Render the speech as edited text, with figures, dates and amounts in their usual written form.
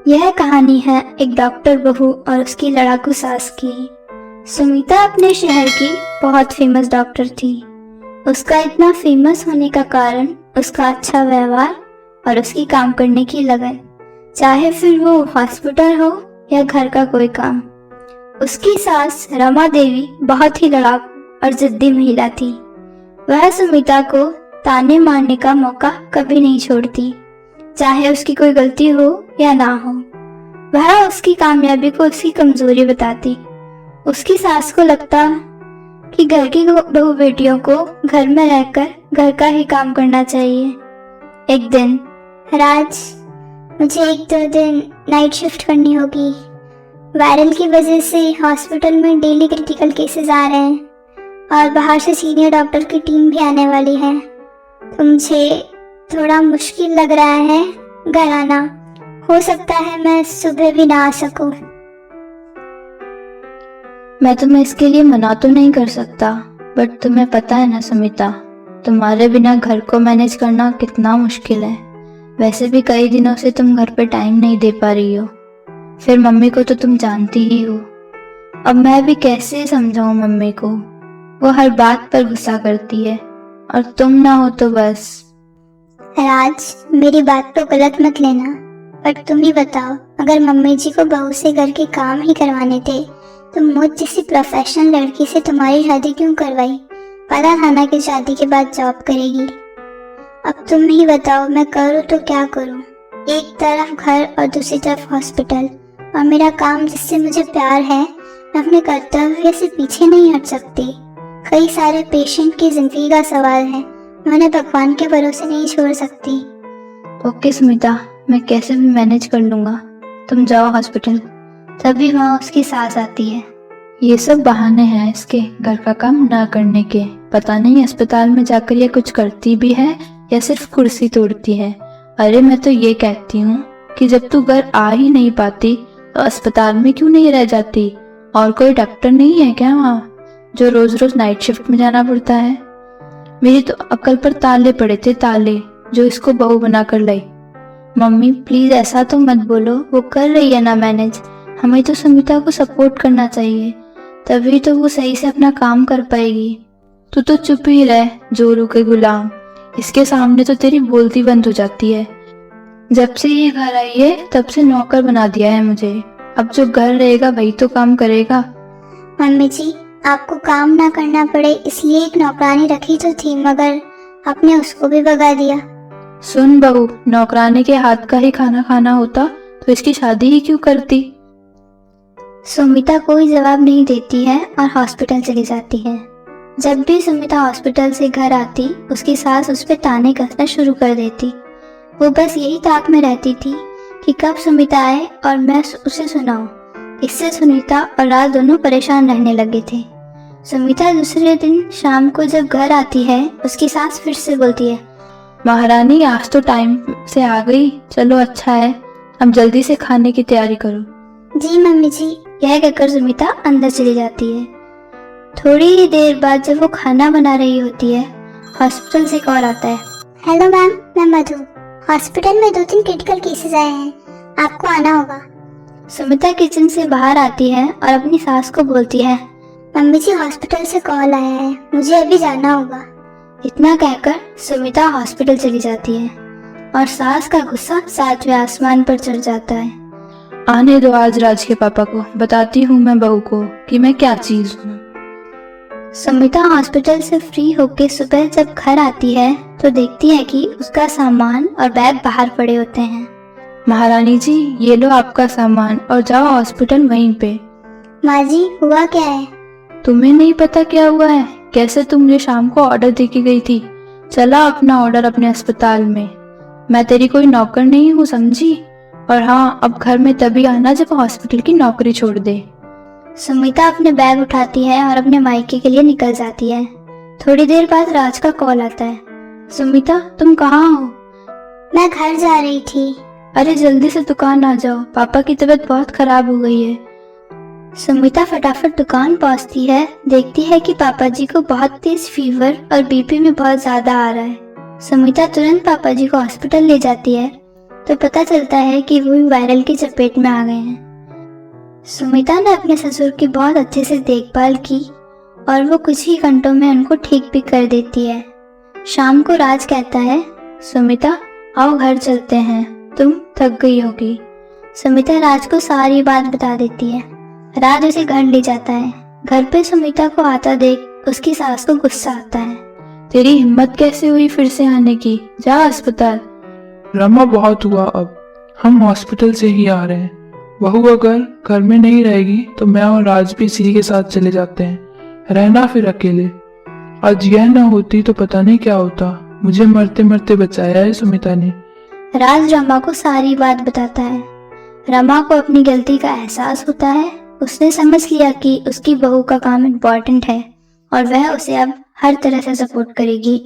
यह कहानी है एक डॉक्टर बहू और उसकी लड़ाकू सास की। सुमिता अपने शहर की बहुत फेमस डॉक्टर थी। उसका इतना फेमस होने का कारण उसका अच्छा व्यवहार और उसकी काम करने की लगन, चाहे फिर वो हॉस्पिटल हो या घर का कोई काम। उसकी सास रमा देवी बहुत ही लड़ाकू और जिद्दी महिला थी। वह सुमिता को ताने मारने का मौका कभी नहीं छोड़ती, चाहे उसकी कोई गलती हो या ना हो। वह उसकी कामयाबी को उसकी कमजोरी बताती। उसकी सास को लगता कि घर की बहू बेटियों को घर में रहकर घर का ही काम करना चाहिए। एक दिन, राज, मुझे 1-2 दिन नाइट शिफ्ट करनी होगी। वायरल की वजह से हॉस्पिटल में डेली क्रिटिकल केसेस आ रहे हैं और बाहर से सीनियर डॉक्टर की टीम भी आने वाली है। तो मुझे थोड़ा मुश्किल लग रहा है घर आना। हो सकता है मैं सुबह भी ना आ सकूं। मैं तुम्हें इसके लिए मना तो नहीं कर सकता, बट तुम्हें पता है ना सुमिता, तुम्हारे बिना घर को मैनेज करना कितना मुश्किल है। वैसे भी कई दिनों से तुम घर पे टाइम नहीं दे पा रही हो। फिर मम्मी को तो तुम जानती ही हो। अब मैं भी कैसे समझाऊं मम्मी को, वो हर बात पर गुस्सा करती है और तुम ना हो तो बस। राज, मेरी बात को गलत मत लेना, बट तुम ही बताओ, अगर मम्मी जी को बहू से घर के काम ही करवाने थे तो मुझ जैसी प्रोफेशनल लड़की से तुम्हारी शादी क्यों करवाई? पता था ना कि शादी के बाद जॉब करेगी। अब तुम ही बताओ, मैं करूँ तो क्या करूँ? एक तरफ घर और दूसरी तरफ हॉस्पिटल, और मेरा काम जिससे मुझे प्यार है, मैं अपने कर्तव्य से पीछे नहीं हट सकती। कई सारे पेशेंट की जिंदगी का सवाल है, मैं उन्हें भगवान के भरोसे नहीं छोड़ सकती। ओके सुमिता, मैं कैसे भी मैनेज कर लूंगा। तुम जाओ हॉस्पिटल। तभी वहाँ उसकी सास आती है। ये सब बहाने हैं इसके घर का काम ना करने के। पता नहीं अस्पताल में जाकर ये कुछ करती भी है या सिर्फ कुर्सी तोड़ती है। अरे मैं तो ये कहती हूँ कि जब तू घर आ ही नहीं पाती तो अस्पताल में क्यों नहीं रह जाती? और कोई डॉक्टर नहीं है क्या वहाँ जो रोज रोज नाइट शिफ्ट में जाना पड़ता है? मेरी तो अकल पर ताले पड़े थे, ताले, जो इसको बहू बना कर लाई। मम्मी प्लीज ऐसा तो मत बोलो, वो कर रही है ना मैनेज। हमें तो सुमिता को सपोर्ट करना चाहिए, तभी तो वो सही से अपना काम कर पाएगी। तू तो चुप ही रह, जोरू के गुलाम। इसके सामने तो तेरी बोलती बंद हो जाती है। जब से ये घर आई है तब से नौकर बना दिया है मुझे। अब जो घर रहेगा वही तो काम करेगा। मम्मी जी, आपको काम ना करना पड़े इसलिए एक नौकरानी रखी तो थी, मगर आपने उसको भी भगा दिया। सुन बहू, नौकरानी के हाथ का ही खाना खाना होता तो इसकी शादी ही क्यों करती? सुमिता कोई जवाब नहीं देती है और हॉस्पिटल चली जाती है। जब भी सुमिता हॉस्पिटल से घर आती, उसकी सास उस पर ताने कसना शुरू कर देती। वो बस यही ताक में रहती थी कि कब सुमिता आए और मैं उसे सुनाऊं। इससे सुनीता और राज दोनों परेशान रहने लगे थे। सुमिता दूसरे दिन शाम को जब घर आती है, उसकी सास फिर से बोलती है, महारानी आज तो टाइम से आ गई, चलो अच्छा है, अब जल्दी से खाने की तैयारी करो। जी मम्मी जी। यह कहकर सुमिता अंदर चली जाती है। थोड़ी ही देर बाद जब वो खाना बना रही होती है, हॉस्पिटल से कॉल आता है। हेलो मैम, मैं मधु। हॉस्पिटल में 2-3 क्रिटिकल केसेस आए हैं, आपको आना होगा। सुमिता किचन से बाहर आती है और अपनी सास को बोलती है, मम्मी जी हॉस्पिटल से कॉल आया है, मुझे अभी जाना होगा। इतना कहकर सुमिता हॉस्पिटल चली जाती है और सास का गुस्सा 7वें आसमान पर चढ़ जाता है। आने दो आज राज के पापा को, बताती हूँ मैं बहू को कि मैं क्या चीज हूँ। सुमिता हॉस्पिटल से फ्री होकर सुबह जब घर आती है तो देखती है कि उसका सामान और बैग बाहर पड़े होते हैं। महारानी जी, ये लो आपका सामान और जाओ हॉस्पिटल वहीं पे। माँ जी, हुआ क्या है? तुम्हें नहीं पता क्या हुआ है? कैसे तुम मुझे शाम को ऑर्डर दे के गई थी? चला अपना ऑर्डर अपने अस्पताल में। मैं तेरी कोई नौकर नहीं हूँ, समझी? और हाँ, अब घर में तभी आना जब हॉस्पिटल की नौकरी छोड़ दे। सुमिता अपने बैग उठाती है और अपने मायके के लिए निकल जाती है। थोड़ी देर बाद राज का कॉल आता है। सुमिता, तुम कहाँ हो? मैं घर जा रही थी। अरे जल्दी से दुकान आ जाओ, पापा की तबीयत बहुत खराब हो गई है। सुमिता फटाफट दुकान पहुंचती है, देखती है कि पापा जी को बहुत तेज फीवर और बीपी में बहुत ज्यादा आ रहा है। सुमिता तुरंत पापा जी को हॉस्पिटल ले जाती है तो पता चलता है कि वो भी वायरल की चपेट में आ गए हैं। सुमिता ने अपने ससुर की बहुत अच्छे से देखभाल की और वो कुछ ही घंटों में उनको ठीक भी कर देती है। शाम को राज कहता है, सुमिता आओ घर चलते हैं, तुम थक गई होगी। सुमिता राज को सारी बात बता देती है। राज उसे घर ले जाता है। घर पे सुमिता को आता देख उसकी सास को गुस्सा आता है। तेरी हिम्मत कैसे हुई फिर से आने की? जा अस्पताल। रमा बहुत हुआ, अब हम हॉस्पिटल से ही आ रहे हैं। बहू अगर घर में नहीं रहेगी तो मैं और राज भी इसी के साथ चले जाते हैं, रहना फिर अकेले। आज यह ना होती तो पता नहीं क्या होता। मुझे मरते मरते बचाया है सुमिता ने। राज रमा को सारी बात बताता है। रमा को अपनी गलती का एहसास होता है। उसने समझ लिया कि उसकी बहू का काम इम्पोर्टेंट है और वह उसे अब हर तरह से सपोर्ट करेगी।